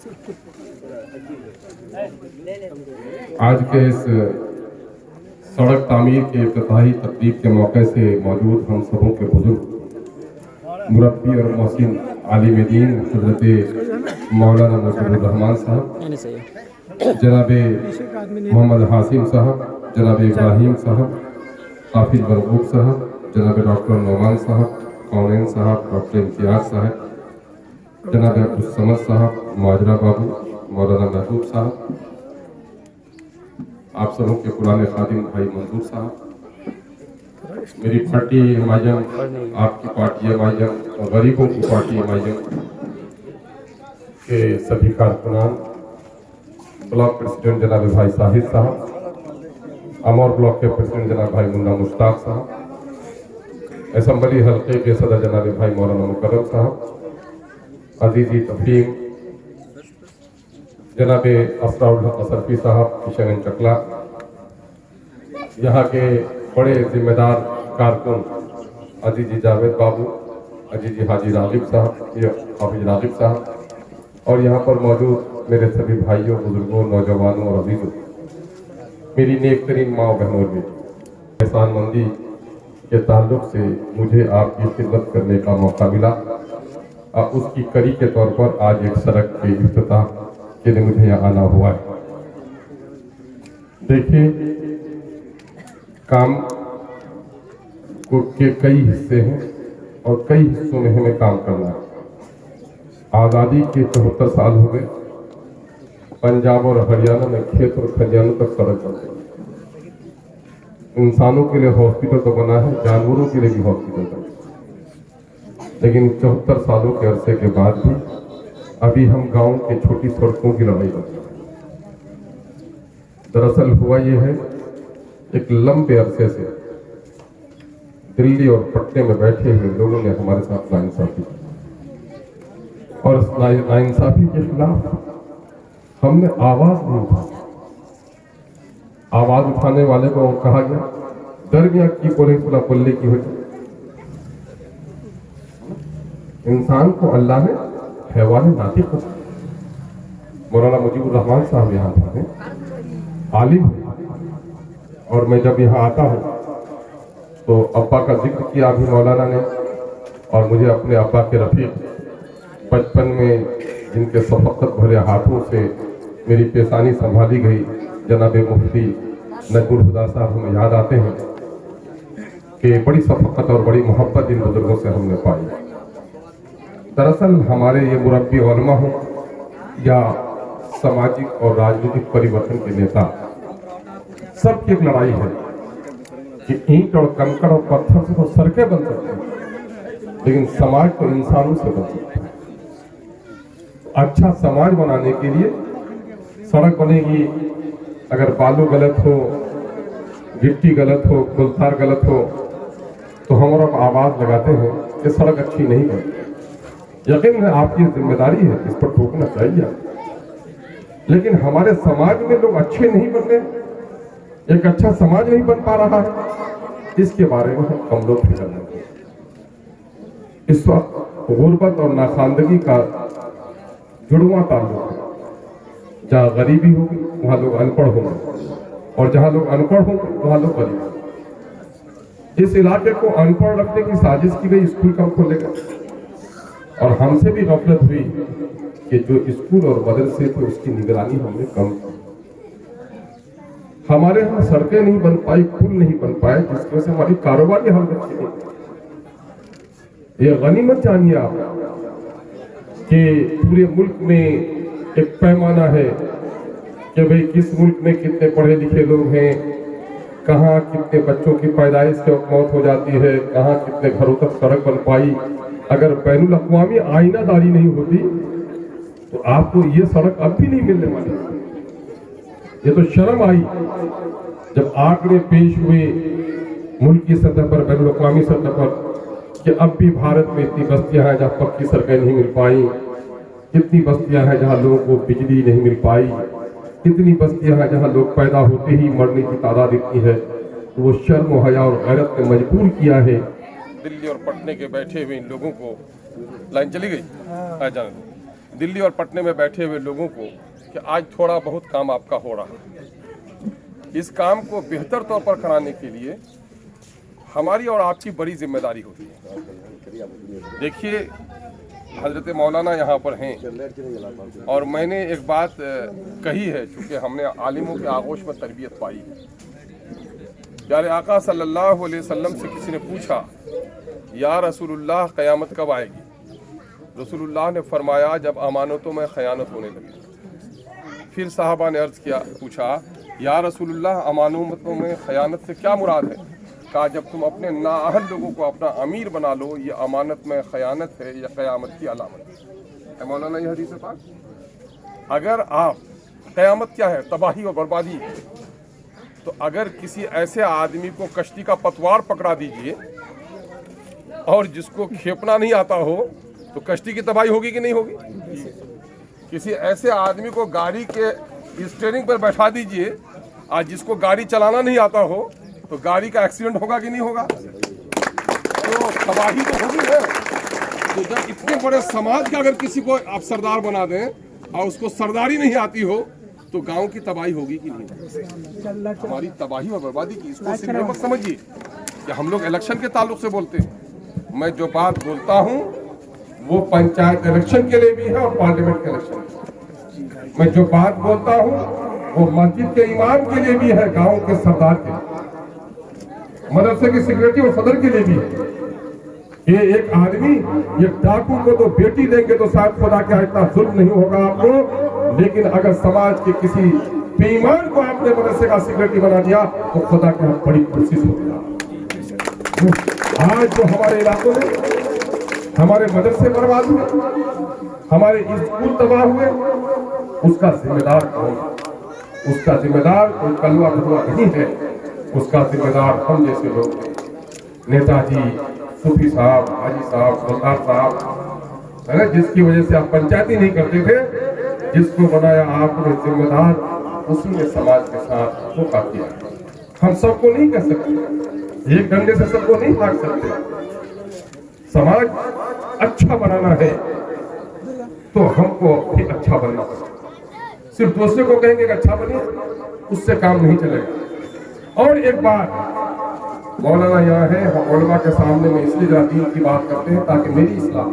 आज के इस सड़क तामीर के इफ्तिताही तकरीब के मौके से मौजूद हम सबों के बुजुर्ग मुरब्बी और मोहसिन आलिम दीन हज़रत मौलाना मुजीबुर रहमान साहब, जनाब मोहम्मद हासिम साहब, जनाब इब्राहिम साहब, हाफिज मरबूब साहब, जनाब डॉक्टर नौमान साहब, कौनैन साहब, डॉक्टर इम्तियाज साहब, जनाब अब्दुल समद साहब, माजरा बाबू, मौलाना महबूब साहब, आप सबों के पुराने खादिम भाई मंजूर साहब, मेरी पार्टी एमआईएम, आपकी पार्टी एमआईएम और गरीबों की पार्टी एमआईएम के सभी कारकुनान, ब्लॉक प्रेसिडेंट जनाब भाई साहिद साहब, अमौर ब्लॉक के प्रेसिडेंट जनाब भाई मुन्ना मुश्ताक साहब, असम्बली हल्के के सदर जनाब भाई मौलाना मुकर्रम साहब, अजीजी तफहीम जनाब असराउल असरफी साहब किशनगंज चकला, यहाँ के बड़े जिम्मेदार कारकुन अजीजी जावेद बाबू, अजीजी हाजी रागिब साहब, हाफिज रागिब साहब, और यहाँ पर मौजूद मेरे सभी भाइयों, बुजुर्गों, नौजवानों और अजीजों, मेरी नेक तरीन माँ बहनों में एहसानमंदी के ताल्लुक से मुझे आपकी खिदमत करने का मौका मिला। उसकी कड़ी के तौर पर आज एक सड़क के इफ्तिताह के लिए मुझे यहाँ आना हुआ है। देखिए, काम के कई हिस्से हैं और कई हिस्सों में हमें काम करना है। आज़ादी के 74 साल हो गए, पंजाब और हरियाणा में खेत और खलियानों तक सड़क बन गई। इंसानों के लिए हॉस्पिटल तो बना है, जानवरों के लिए भी हॉस्पिटल बना है, लेकिन 74 सालों के अरसे के बाद भी अभी हम गांव के छोटी सड़कों की लड़ाई लड़ रहे हैं। दरअसल हुआ यह है, एक लंबे अरसे से दिल्ली और पटने में बैठे हुए लोगों ने हमारे साथ नाइंसाफी की और इस नाइंसाफी के खिलाफ हमने आवाज नहीं उठाई। आवाज उठाने वाले को कहा गया दरमिया की बोले सुना पल्ले की हो। इंसान को अल्लाह ने हैवान नातिक को। मौलाना मुजीबुर रहमान साहब यहाँ थे, आलिम, और मैं जब यहाँ आता हूँ तो अब्बा का जिक्र किया अभी मौलाना ने, और मुझे अपने अब्बा के रफीक बचपन में जिनके शफकत भरे हाथों से मेरी पेशानी संभाली गई जनाब मुफ्ती नजमुल हुदा साहब हमें याद आते हैं कि बड़ी शफकत और बड़ी मोहब्बत इन बुजुर्गों से हमने पाई। दरअसल हमारे ये मुरब्बी उलमा हो या सामाजिक और राजनीतिक परिवर्तन के नेता, सबकी एक लड़ाई है कि ईंट और कंकड़ और पत्थर से तो सड़कें बन सकती हैं, लेकिन समाज तो इंसानों से बन सकता है। अच्छा समाज बनाने के लिए सड़क बनेगी, अगर बालू गलत हो, गिट्टी गलत हो, गुलतार गलत हो, तो हम और आवाज लगाते हैं कि सड़क अच्छी नहीं बनती। यकीन है आपकी जिम्मेदारी है, इस पर ठोकना चाहिए, लेकिन हमारे समाज में लोग अच्छे नहीं बन रहे, एक अच्छा समाज नहीं बन पा रहा है, इसके बारे में हम लोग फिक्र नहीं करते। इस वक्त गुर्बत और नाखानदगी का जुड़वा ताल्लुक है। जहाँ गरीबी होगी वहाँ लोग अनपढ़ होंगे, और जहाँ लोग अनपढ़ होंगे वहाँ लोग गरीब होंगे। इस इलाके को अनपढ़ रखने की साजिश की गई, स्कूल कम खोलेगा, और हमसे भी गफलत हुई कि जो स्कूल और मदरसे थे उसकी निगरानी हमने कम की। हमारे यहाँ सड़कें नहीं बन पाई, पुल नहीं बन पाए, जिसकी वजह से हमारी कारोबारी हालत अच्छी नहीं। ये गनीमत जानिए आप कि पूरे मुल्क में एक पैमाना है कि भाई किस मुल्क में कितने पढ़े लिखे लोग हैं, कहाँ कितने बच्चों की पैदाइश से मौत हो जाती है, कहाँ कितने घरों तक सड़क बन पाई। अगर बैनुल अक़वामी आईनादारी नहीं होती तो आपको ये सड़क अब भी नहीं मिलने वाली। ये तो शर्म आई जब आंकड़े पेश हुए मुल्क की सतह पर, बैनुल अक़वामी सतह पर, कि अब भी भारत में इतनी बस्तियां हैं जहाँ पक्की सड़कें नहीं मिल पाई, कितनी बस्तियां हैं जहाँ लोगों को बिजली नहीं मिल पाई, कितनी बस्तियां हैं जहाँ लोग पैदा होते ही मरने की तादाद इतनी है। तो वो शर्म और हया और गैरत ने मजबूर किया है। दिल्ली और पटने के बैठे हुए इन लोगों को लाइन चली गई, आ जाने दो। दिल्ली और पटने में बैठे हुए लोगों को कि आज थोड़ा बहुत काम आपका हो रहा है। इस काम को बेहतर तौर पर कराने के लिए हमारी और आपकी बड़ी जिम्मेदारी होती है। देखिए, हजरत मौलाना यहाँ पर हैं और मैंने एक बात कही है, चूँकि हमने आलिमों के आगोश में तरबियत पाई है। प्यारे आका सल्लल्लाहु अलैहि वसल्लम से किसी ने पूछा, या रसूलुल्लाह क़यामत कब आएगी? रसूलुल्लाह ने फरमाया, जब अमानतों में ख़यानत होने लगे। फिर साहबा ने अर्ज़ किया, पूछा, या रसूलुल्लाह अमानतों में ख़यानत से क्या मुराद है? कहा, जब तुम अपने नाअहल लोगों को अपना अमीर बना लो, ये अमानत में ख़यानत है, या क़यामत की अलामत है। मौलाना ये हदीस पाक, अगर आप क़यामत क्या है, तबाही और बर्बादी है, तो अगर किसी ऐसे आदमी को कश्ती का पतवार पकड़ा दीजिए और जिसको खेपना नहीं आता हो, तो कश्ती की तबाही होगी कि नहीं होगी? किसी ऐसे आदमी को गाड़ी के स्टीयरिंग पर बैठा दीजिए और जिसको गाड़ी चलाना नहीं आता हो, तो गाड़ी का एक्सीडेंट होगा कि नहीं होगा? तो तबाही तो होगी ना। तो जब इतने बड़े समाज का अगर किसी को आप सरदार बना दें और उसको सरदारी नहीं आती हो, तो गांव की तबाही होगी कि नहीं? हमारी तबाही और बर्बादी की। इसको सिर्फ मत समझिए कि हम लोग इलेक्शन के ताल्लुक से बोलते हैं। मैं जो बात बोलता हूँ वो पंचायत इलेक्शन के लिए भी है और पार्लियामेंट के इलेक्शन। मैं जो बात बोलता हूँ वो मस्जिद के इमाम के लिए भी है, गांव के सरदार के, मदरसे के सेक्रेटरी और सदर के लिए भी है। ये एक आदमी, ये डाकू को तो बेटी देंगे तो शायद खुदा का इतना जुल्म नहीं होगा आपको, लेकिन अगर समाज के किसी बेईमान को आपने मदरसे का सेक्रेटरी बना दिया तो खुदा के यहाँ बड़ी कोशिश होगी। आज जो हमारे इलाकों में हमारे मदरसे बर्बाद हुए, हमारे स्कूल तबाह हुए, उसका जिम्मेदार कौन? उसका जिम्मेदार कोई कलवा भुआ नहीं है, उसका जिम्मेदार हम जैसे लोग हैं। नेताजी, सूफी साहब, हाजी साहब, सरदार साहब, है ना, जिसकी वजह से आप पंचायती नहीं करते थे, जिसको बनाया आपने जिम्मेदार, उसी ने समाज के साथ धोखा किया। हम सबको नहीं कह सकते, एक डंडे से सबको नहीं भाग सकते। समाज अच्छा बनाना है तो हमको भी अच्छा बनना पड़ेगा। सिर्फ दूसरे को कहेंगे कि अच्छा बनिए, उससे काम नहीं चलेगा। और एक बात, मौलाना यहाँ है, हम उलमा के सामने में इसलिए जरा दीन की बात करते हैं ताकि मेरी इस्लाह।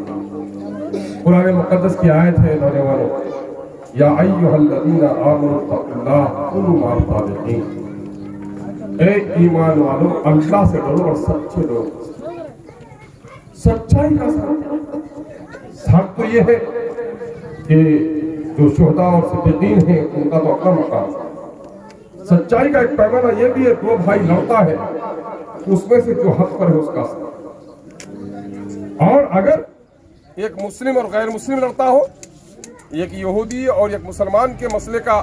कुरान मुक़द्दस की आयत है, नौजवानों, या अय्युहल्लज़ीना आमनु तक़ुल्लाह कुनू मअस सादिक़ीन, ए ईमान वालों, अल्लाह से डरो और सच्चे रहो। सच्चाई का साथ तो ये है कि जो शुहदा और सिद्दीकीन हैं उनका तो अपना मकाम। सच्चाई का एक पैमाना ये भी है, दो भाई लड़ता है, उसमें से जो हक पर है उसका साथ। और अगर एक मुस्लिम और गैर मुस्लिम लड़ता हो, एक यहूदी और एक मुसलमान के मसले का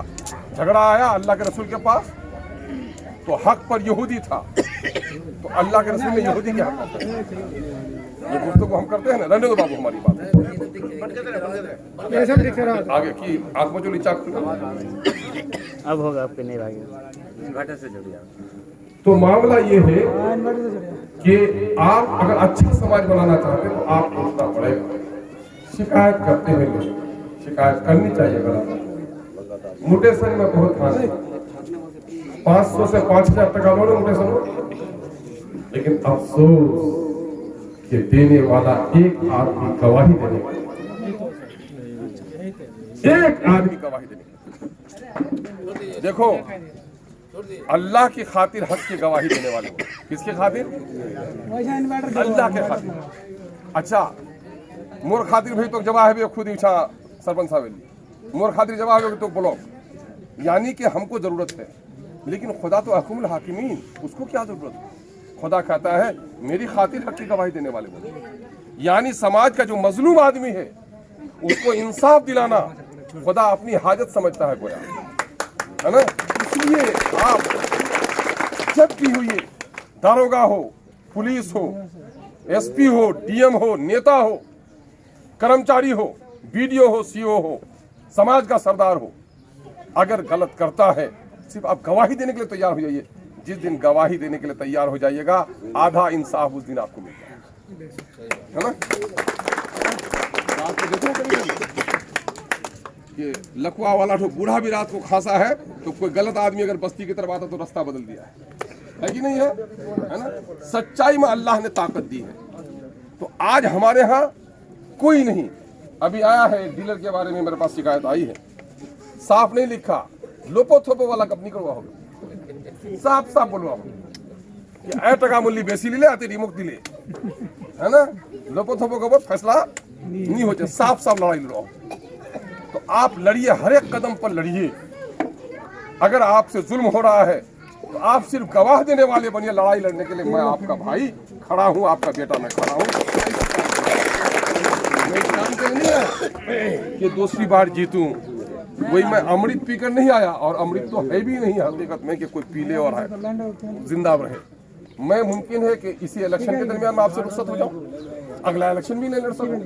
झगड़ा आया अल्लाह के रसूल के पास, तो हक पर यहूदी था, तो अल्लाह के रसूल ने यहूदी के हक पर। ये गुफ्तगू हम करते हैं ना, रहने दो बाबू हमारी बात। आगे की आंख में जो नीचा अब होगा, आपके नहीं भागे। तो मामला ये है कि आप अगर अच्छा समाज बनाना चाहते हैं तो आपको उठना पड़ेगा। शिकायत करते हैं लोग, शिकायत करनी चाहिए। गलत म्यूटेशन में बहुत खाना, 500 से 5000 टका लो म्यूटेशन, लेकिन अफसोस कि देने वाला एक आदमी गवाही देने वाला, एक आदमी गवाही देने। देखो, अल्लाह की खातिर हक की गवाही देने वाले, किसके खातिर? अल्लाह के खातिर। अच्छा, मोर खातिर भी तो जवाब है खुद इच्छा सरपंच साहब, मोर खातिर जवाब है तो ब्लॉक, यानी कि हमको जरूरत है, लेकिन खुदा तो हकुमुल हाकिमीन, उसको क्या जरूरत है? खुदा कहता है मेरी खातिर हक की गवाही देने वाले बोले। यानी समाज का जो मजलूम आदमी है उसको इंसाफ दिलाना खुदा अपनी हाजत समझता है, गोया, है ना। इसलिए आप जब भी हुई, दारोगा हो, पुलिस हो, एसपी हो, डीएम हो, नेता हो, कर्मचारी हो, बीडीओ हो, सीओ हो, समाज का सरदार हो, अगर गलत करता है सिर्फ आप गवाही देने के लिए तैयार हो जाइए। जिस दिन गवाही देने के लिए तैयार हो जाइएगा, आधा इंसाफ उस दिन आपको मिल जाएगा, है ना। बात तो देखो, कि लकवा वाला तो बूढ़ा भी रात को खांसा है तो कोई गलत आदमी अगर बस्ती की तरफ आता तो रास्ता बदल दिया है कि नहीं है ना। सच्चाई में अल्लाह ने ताकत दी है। तो आज हमारे यहाँ कोई नहीं, अभी आया है एक डीलर के बारे में मेरे पास शिकायत आई है, साफ नहीं लिखा, लोपो थोपो वाला कंपनी करवा होगा, साफ साफ बोलवा कि ए टका मूल्य बेसी ले आते रिमुख दिले है ना, लोपो थोपो का फैसला नहीं हो जाए, साफ साफ लड़ाई लड़ाओ। तो आप लड़िए, हर एक कदम पर लड़िए। अगर आपसे जुल्म हो रहा है तो आप सिर्फ गवाह देने वाले बनिए लड़ाई लड़ने के लिए। मैं आपका भाई खड़ा हूं, आपका बेटा मैं खड़ा हूं। मैं काम के नहीं है कि दूसरी बार जीतूं, वही मैं अमृत पीकर नहीं आया, और अमृत तो है भी नहीं हकीकत में कि कोई पी ले और है जिंदा रहे। मैं मुमकिन है कि इसी इलेक्शन के दरमियान मैं आपसे रुखसत हो जाऊं, अगला इलेक्शन भी नहीं लड़ सकूं।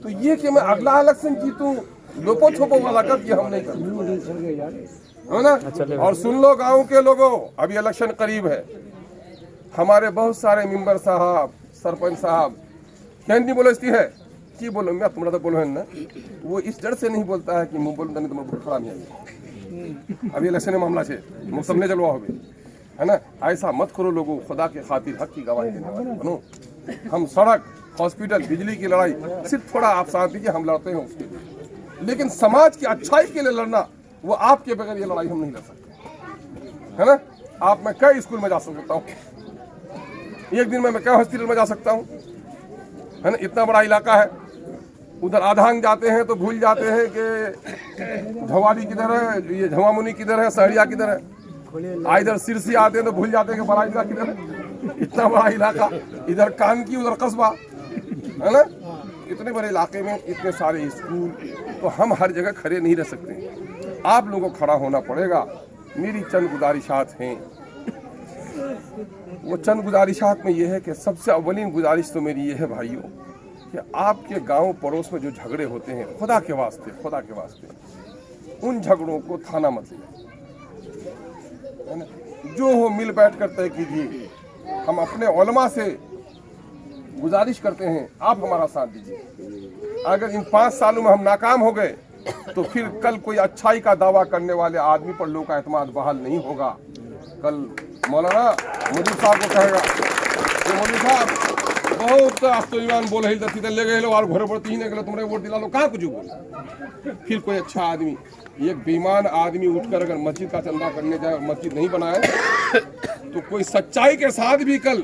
तो ये कि मैं अगला इलेक्शन जीतूं लोपो छोपो वाला कर, ये हम नहीं करते है ना। और सुन लो गांव के लोगों, अभी इलेक्शन करीब है, हमारे बहुत सारे मेंबर साहब, सरपंच साहब क्या नहीं बोलती है कि बोलो मैं तुम्हारा तो बोलो है ना, वो इस डर से नहीं बोलता है कि मुंह बोलता नहीं तुम्हारा खड़ा नहीं आएगा। अभी इलेक्शन मामला से मुँह सबने जलवा हो गई है ना। ऐसा मत करो लोगों, खुदा के खातिर हक की गवाही देने वाले बनो। हम सड़क, हॉस्पिटल, बिजली की लड़ाई सिर्फ थोड़ा आप साथ दीजिए, हम लड़ते हैं उसके लिए, लेकिन समाज की अच्छाई के लिए लड़ना, वो आपके बगैर ये लड़ाई हम नहीं लड़ सकते है ना। आप मैं कई स्कूल में जा सकता हूँ, एक दिन में मैं कई हॉस्पिटल में जा सकता हूँ है ना। इतना बड़ा इलाका है, उधर आधांग जाते हैं तो भूल जाते हैं कि झवाड़ी किधर है, ये झवामुनी किधर है, सहरिया किधर है। इधर सिरसी आते हैं तो भूल जाते हैं कि बड़ा किधर है। इतना बड़ा इलाका, इधर कानकी उधर कस्बा है ना। इतने बड़े इलाके में इतने सारे स्कूल, तो हम हर जगह खड़े नहीं रह सकते, आप लोगों को खड़ा होना पड़ेगा। मेरी चंद गुजारिशात हैं, वो चंद गुजारिशात में ये है कि सबसे अव्वलीन गुजारिश तो मेरी ये है भाइयों कि आपके गांव पड़ोस में जो झगड़े होते हैं, खुदा के वास्ते उन झगड़ों को थाना मत ले, जो हो मिल बैठ कर तय कीजिए। हम अपने उलमा से गुजारिश करते हैं, आप हमारा साथ दीजिए। अगर इन 5 सालों में हम नाकाम हो गए तो फिर कल कोई अच्छाई का दावा करने वाले आदमी पर लोगों का एतमाद बहाल नहीं होगा। कल मौलाना मोदी साहब को कहेगा कि मोदी साहब बहुत आस्तोईमान बोल रही थी, ले गए लो और घोड़े पर 3 गए तुमने वोट दिला लो, कहाँ कुछ बोल। फिर कोई अच्छा आदमी, एक बेईमान आदमी उठकर अगर मस्जिद का चंदा करने जाए और मस्जिद नहीं बनाए तो कोई सच्चाई के साथ भी कल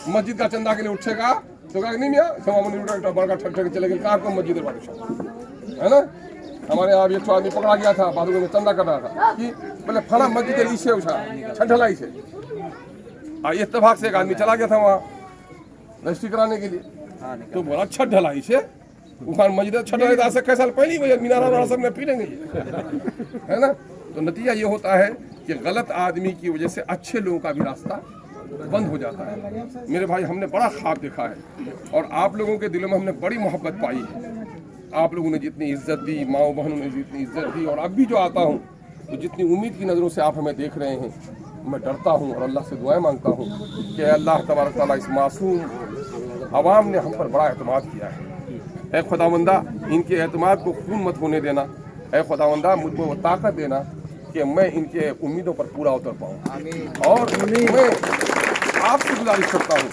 मस्जिद का चंदा के लिए उठेगा तो कहा नहीं मियाँ बड़का ठग ठग चले गए, कहाँ को मस्जिद है ना। हमारे यहाँ एक आदमी पकड़ा गया था, बादल में चंदा कर रहा था कि बोले फला मस्जिद इसे उठा छठलाई से, इत्तेफाक से एक आदमी चला गया था वहाँ रजिस्ट्री कराने के लिए, तो बोला छठ ढलाई से उखान मस्जिद छठ ढलाई, आज से कई साल पहले ही मीनारा सब में पी लेंगे है ना। तो नतीजा ये होता है कि गलत आदमी की वजह से अच्छे लोगों का भी रास्ता बंद हो जाता है। मेरे भाई, हमने बड़ा ख्वाब देखा है और आप लोगों के दिलों में हमने बड़ी मोहब्बत पाई है। आप लोगों ने जितनी इज्जत दी, माओ बहनों ने जितनी इज्जत दी, और अब भी जो आता हूँ तो जितनी उम्मीद की नज़रों से आप हमें देख रहे हैं, मैं डरता हूँ और अल्लाह से दुआएं मांगता हूँ कि अल्लाह तबारक तआला इस मासूम अवाम ने हम पर बड़ा एतमाद किया है। ऐ खुदावंदा, इनके एतमाद को खून मत होने देना। ऐ खुदावंदा, मुझको वो ताकत देना कि मैं इनके उम्मीदों पर पूरा उतर पाऊँ। और मैं आपसे गुजारिश करता हूँ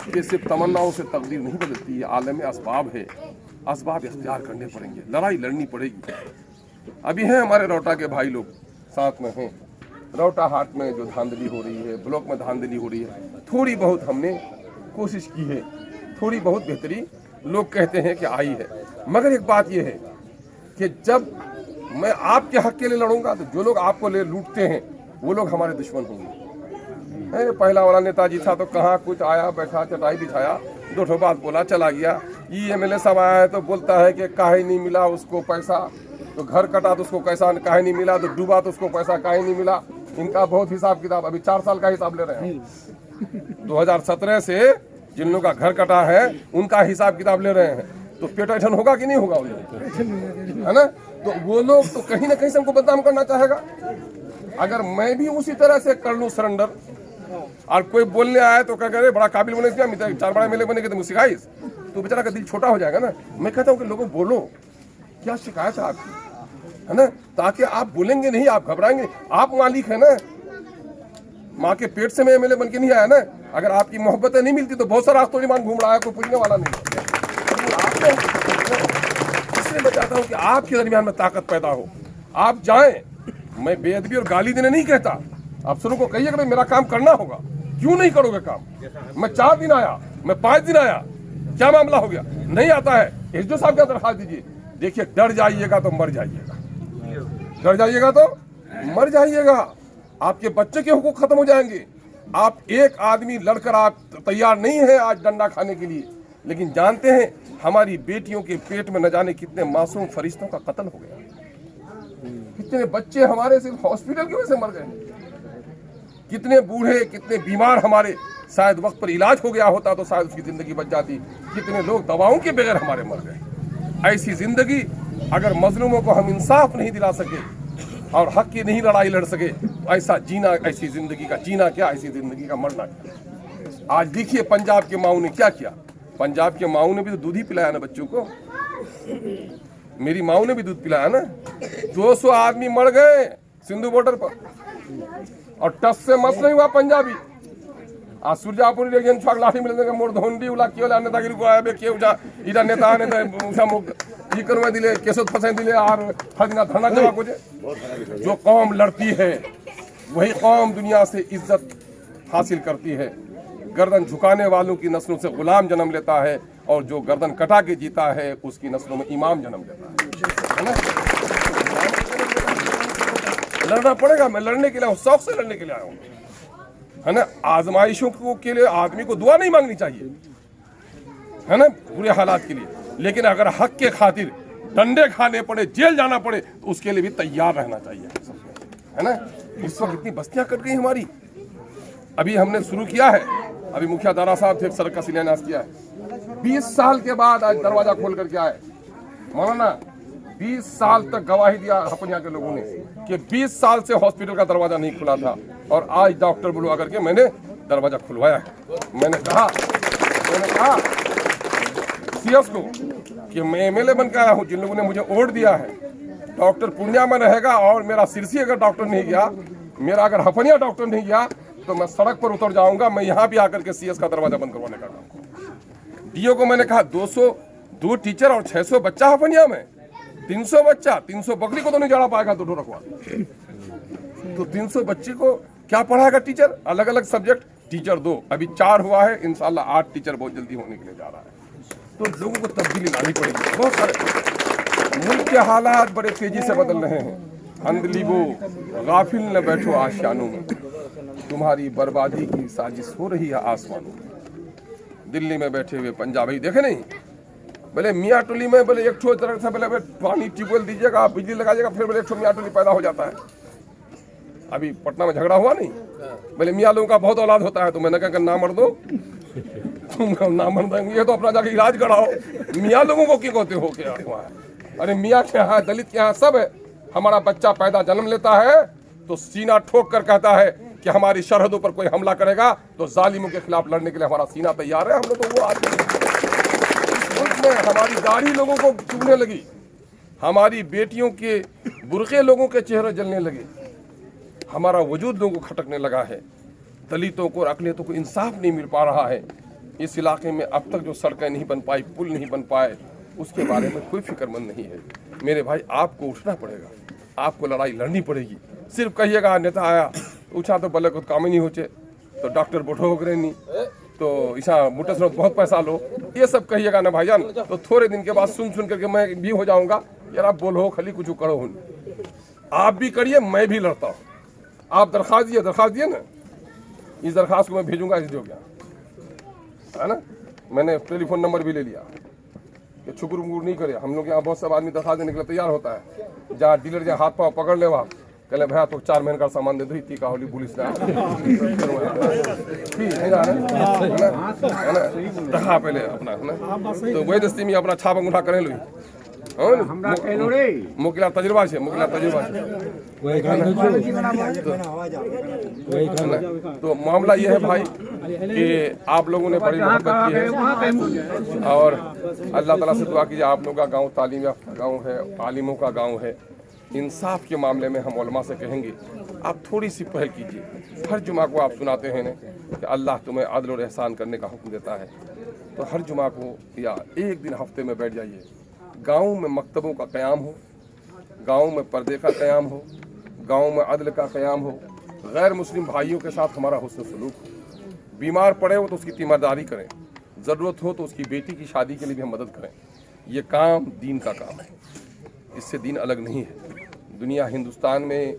कि सिर्फ तमन्नाओं से तकदीर नहीं बदलती, ये आलम असबाब है, असबाब इख्तियार करने पड़ेंगे, लड़ाई लड़नी पड़ेगी। अभी हैं हमारे रौटा के भाई लोग साथ में हैं, रौटा हाट में जो धांधली हो रही है, ब्लॉक में धांधली हो रही है, थोड़ी बहुत हमने कोशिश की है, थोड़ी बहुत बेहतरी लोग कहते हैं कि आई है। मगर एक बात यह है कि जब मैं आपके हक के लिए लड़ूंगा तो जो लोग आपको ले लूटते हैं वो लोग हमारे दुश्मन होंगे। पहला वाला नेताजी था तो कहाँ कुछ आया, बैठा, चटाई बिछाया, 2 ठो बात बोला, चला गया। ये एमएलए साहब आया है तो बोलता है कि काहे नहीं मिला उसको पैसा, तो घर कटा तो उसको पैसा काहे नहीं मिला, तो डूबा तो उसको पैसा काहे नहीं मिला। इनका बहुत हिसाब किताब, अभी 4 साल का हिसाब ले रहे हैं। 2017 से जिन लोगों का घर कटा है उनका हिसाब किताब ले रहे हैं। तो पेट ऐठन होगा कि नहीं होगा उन लोग, है ना। तो वो लोग तो कहीं ना कहीं से हमको बदनाम करना चाहेगा। अगर मैं भी उसी तरह से कर लूँ सरेंडर, और कोई बोलने आया तो क्या करे, बड़ा काबिल बने, 4 बड़ा एमएलए बने के तो मुझे सिखाइस, तो बेचारा का दिल छोटा हो जाएगा ना। मैं कहता हूँ कि लोगों बोलो, क्या शिकायत है आपकी, है ना, ताकि आप बोलेंगे नहीं, आप घबराएंगे। आप मालिक है ना, माँ के पेट से मैं एमएलए बन के नहीं आया ना। अगर आपकी मोहब्बतें नहीं मिलती तो बहुत सारा रास्तों ईमान घूम रहा है, कोई पूछने वाला नहीं। इसलिए मैं चाहता हूँ कि आपके दरमियान में ताकत पैदा हो, आप जाएं। मैं बेअदबी और गाली देने नहीं कहता, अफसरों को कहिए कि भाई मेरा काम करना होगा, क्यों नहीं करोगे काम। मैं 4 दिन आया, मैं 5 दिन आया, क्या मामला हो गया, नहीं आता है, एसडीओ साहब का दरखास्त दीजिए। देखिए डर जाइएगा तो मर जाइएगा, डर जाइएगा तो मर जाइएगा, आपके बच्चे के हुकूक खत्म हो जाएंगे। आप एक आदमी लड़कर आप तैयार नहीं है आज डंडा खाने के लिए, लेकिन जानते हैं हमारी बेटियों के पेट में न जाने कितने मासूम फरिश्तों का कत्ल हो गया, कितने बच्चे हमारे सिर्फ हॉस्पिटल की वजह से मर गए, कितने बूढ़े कितने बीमार हमारे, शायद वक्त पर इलाज हो गया होता तो शायद उसकी जिंदगी बच जाती, कितने लोग दवाओं के बगैर हमारे मर गए। ऐसी जिंदगी अगर मजलूमों को हम इंसाफ नहीं दिला सके और हक की नहीं लड़ाई लड़ सके, ऐसा जीना, ऐसी जिंदगी का जीना क्या, ऐसी जिंदगी का मरना क्या। आज देखिए पंजाब के माओ ने क्या किया, पंजाब के माओ ने भी तो दूध ही पिलाया ना बच्चों को, मेरी माओ ने भी दूध पिलाया ना। 200 आदमी मर गए सिंधु बॉर्डर पर और टस से मस नहीं हुआ पंजाबी। आज सुरजापुर রিজন ছক লাঠি মিলে থেকে মোর ধন্ডি উলা কি হলে নেতাগিরি করাবে কেউ যা এটা নেতা নেতা উঠা মুখ ই করবে দিলে কেসত ফসাই দিলে আর হাজিনা ধরনা জমা করে। जो कौम लड़ती है वही कौम दुनिया से इज्जत हासिल करती है। गर्दन झुकाने वालों की नस्लों से गुलाम जन्म लेता है और जो गर्दन कटा के जीता है उसकी नस्लों में इमाम जन्म लेता है ना। लड़ना पड़ेगा, मैं लड़ने के लिए शौक से लड़ने के लिए आया हूँ, है ना। आजमाइशों के लिए आदमी को दुआ नहीं मांगनी चाहिए, है ना, बुरे हालात के लिए, लेकिन अगर हक के खातिर डंडे खाने पड़े, जेल जाना पड़े तो उसके लिए भी तैयार रहना चाहिए, है ना। इस वक्त इतनी बस्तियां कट गई हमारी। अभी हमने शुरू किया है, अभी मुखिया दारा साहब थे, सड़क का शिलान्यास किया है। 20 साल के बाद आज दरवाजा खोल करके आए मौलाना। 20 साल तक गवाही दिया हपनिया के लोगों ने कि 20 साल से हॉस्पिटल का दरवाजा नहीं खुला था और आज डॉक्टर बुलवा करके मैंने दरवाजा खुलवाया है। मैंने कहा सीएस को कि मैं एमएलए बन के आया हूँ, जिन लोगों ने मुझे वोट दिया है, डॉक्टर पूर्णिया में रहेगा और मेरा सिरसी अगर डॉक्टर नहीं गया, मेरा अगर हपनिया डॉक्टर नहीं गया तो मैं सड़क पर उतर जाऊंगा। मैं यहाँ भी आकर के सीएस का दरवाजा बंद करवाने का काम। डीओ को मैंने कहा 202 टीचर और 600 बच्चा हपनिया में, 300 बच्चा, 300 बकरी को तो नहीं जड़ा पाएगा, तो रखवा तो 300 बच्चे को क्या पढ़ाएगा टीचर, अलग अलग सब्जेक्ट। टीचर 2, अभी 4 हुआ है, इंशाल्लाह 8 टीचर बहुत जल्दी होने के लिए जा रहा है। तो लोगों को तब्दीली लानी पड़ेगी। बहुत सारे मुल्क के हालात बड़े तेजी से बदल रहे हैं। अंधलीबो गाफिल न बैठो आशियानों में, तुम्हारी बर्बादी की साजिश हो रही है आसमानों में। दिल्ली में बैठे हुए पंजाबी देखे नहीं, बोले मियाँ टोली में बोले एक ठो तरह से बोले पानी ट्यूबवेल दीजिएगा, बिजली लगाइएगा, फिर बोले एक ठो मियाँ टोली पैदा हो जाता है। अभी पटना में झगड़ा हुआ नहीं, बोले मियाँ लोगों का बहुत औलाद होता है, तो मैंने कहा ना मर दो, तुम ना मर देंगे तो अपना जाके इलाज कराओ, मियाँ लोगों को क्यों कहते हो क्या हुआ है। अरे मियाँ के यहाँ, दलित के यहाँ सब है। हमारा बच्चा पैदा जन्म लेता है तो सीना ठोक कर कहता है कि हमारी सरहदों पर कोई हमला करेगा तो जालिमों के खिलाफ लड़ने के लिए हमारा सीना तैयार है। हम लोग तो वो आदमी में हमारी दाढ़ी लोगों को चुभने लगी, हमारी बेटियों के बुरके लोगों के चेहरे जलने लगे, हमारा वजूद लोगों को खटकने लगा है। दलितों को और अकलियतों को इंसाफ नहीं मिल पा रहा है। इस इलाके में अब तक जो सड़कें नहीं बन पाई, पुल नहीं बन पाए, उसके बारे में कोई फिक्रमंद नहीं है। मेरे भाई आपको उठना पड़ेगा, आपको लड़ाई लड़नी पड़ेगी। सिर्फ कहिएगा नेता आया उछा तो भले कुछ काम ही नहीं होचे, तो डॉक्टर बैठो हो करे नहीं, तो ऐसा मोटे से बहुत पैसा लो, ये सब कहिएगा ना भाईजान, तो थोड़े दिन के बाद सुन करके मैं भी हो जाऊंगा यार आप बोलो खाली कुछ करो। आप भी करिए, मैं भी लड़ता हूँ। आप दरख्वास्त दिए ना, इस दरख्वास्त को मैं भेजूंगा इस गया, है ना। मैंने टेलीफोन नंबर भी ले लिया कि छुकुर मुकुर नहीं करे। हम लोग यहाँ बहुत सब आदमी दरख्वास्त देने के लिए तैयार होता है। जहाँ डीलर जहाँ हाथ पाँव पकड़ ले वहाँ कहले भैया तो 4 महीने का सामान दे दो, इतनी का होली पुलिस है ना, रखा पहले अपना, है ना। तो वही दस्ती में अपना छाप अंगूठा करे लो, मोकिला तजुर्बा से तो मामला ये है भाई कि आप लोगों ने बड़ी मोहब्बत की है और अल्लाह ताला से दुआ कीजिए। आप लोगों का गांव तालीम याफ्ता गांव है, आलिमों का गांव है, इंसाफ के मामले में हम उलमा से कहेंगे आप थोड़ी सी पहल कीजिए। हर जुमा को आप सुनाते हैं ना कि अल्लाह तुम्हें अदल और एहसान करने का हुक्म देता है, तो हर जुमा को या एक दिन हफ्ते में बैठ जाइए। गाँव में मकतबों का क़याम हो, गाँव में पर्दे का क़याम हो, गाँव में अदल का क़याम हो, गैर मुस्लिम भाइयों के साथ हमारा हुस्न सलूक हो। बीमार पड़े हो तो उसकी तीमारदारी करें, ज़रूरत हो तो उसकी बेटी की शादी के लिए भी हम मदद करें। ये काम दीन का काम है, इससे दीन अलग नहीं है। दुनिया हिंदुस्तान में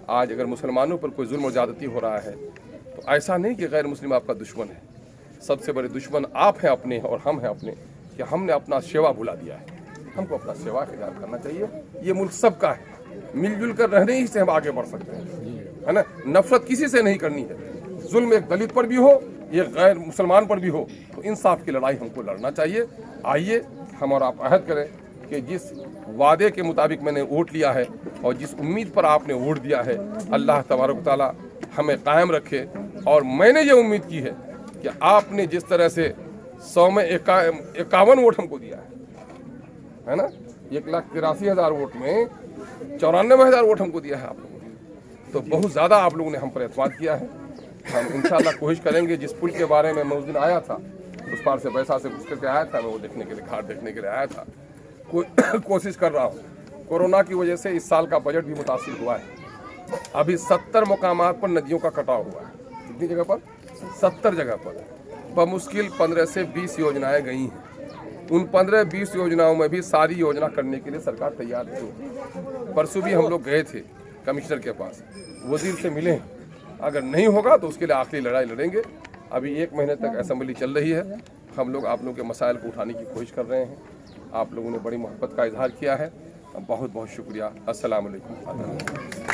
आज अगर मुसलमानों पर कोई जुल्म और ज़्यादती हो रहा है तो ऐसा नहीं कि गैर मुस्लिम आपका दुश्मन है। सबसे बड़े दुश्मन आप हैं अपने और हम हैं अपने, कि हमने अपना सेवा भुला दिया है। हमको अपना सेवा ख्याल करना चाहिए। ये मुल्क सबका है, मिलजुल कर रहने ही से हम आगे बढ़ सकते हैं, है ना। नफरत किसी से नहीं करनी है। जुल्म एक दलित पर भी हो, ये गैर मुसलमान पर भी हो, तो इंसाफ की लड़ाई हमको लड़ना चाहिए। आइए हम और आप अहद करें कि जिस वादे के मुताबिक मैंने वोट लिया है और जिस उम्मीद पर आपने वोट दिया है, अल्लाह तबारक ताला हमें कायम रखे। और मैंने ये उम्मीद की है कि आपने जिस तरह से 100 में 51 वोट हमको दिया है ना, 1,83,000 वोट में 94,000 वोट हमको दिया है आप लोगों ने, तो बहुत ज़्यादा आप लोगों ने हम पर एतमाद किया है। हम इंशाअल्लाह कोशिश करेंगे। जिस पुल के बारे में मैं उस दिन आया था, उस पार से पैसा से घुस करके आया था, मैं वो देखने के लिए, घाट देखने के लिए आया था। कोशिश कर रहा हूँ। कोरोना की वजह से इस साल का बजट भी मुतासिर हुआ है। अभी 70 मुकामात पर नदियों का कटाव हुआ है। कितनी जगह पर? 70 जगह पर बमुश्किल 15 से 20 योजनाएं गई हैं। उन 15-20 योजनाओं में भी सारी योजना करने के लिए सरकार तैयार थी। परसों भी हम लोग गए थे कमिश्नर के पास, वजीर से मिले हैं। अगर नहीं होगा तो उसके लिए आखिरी लड़ाई लड़ेंगे। अभी 1 महीने तक असेंबली चल रही है। हम लोग आप लोगों के मसाइल को उठाने की कोशिश कर रहे हैं। आप लोगों ने बड़ी मोहब्बत का इजहार किया है, बहुत बहुत शुक्रिया। अस्सलाम वालेकुम।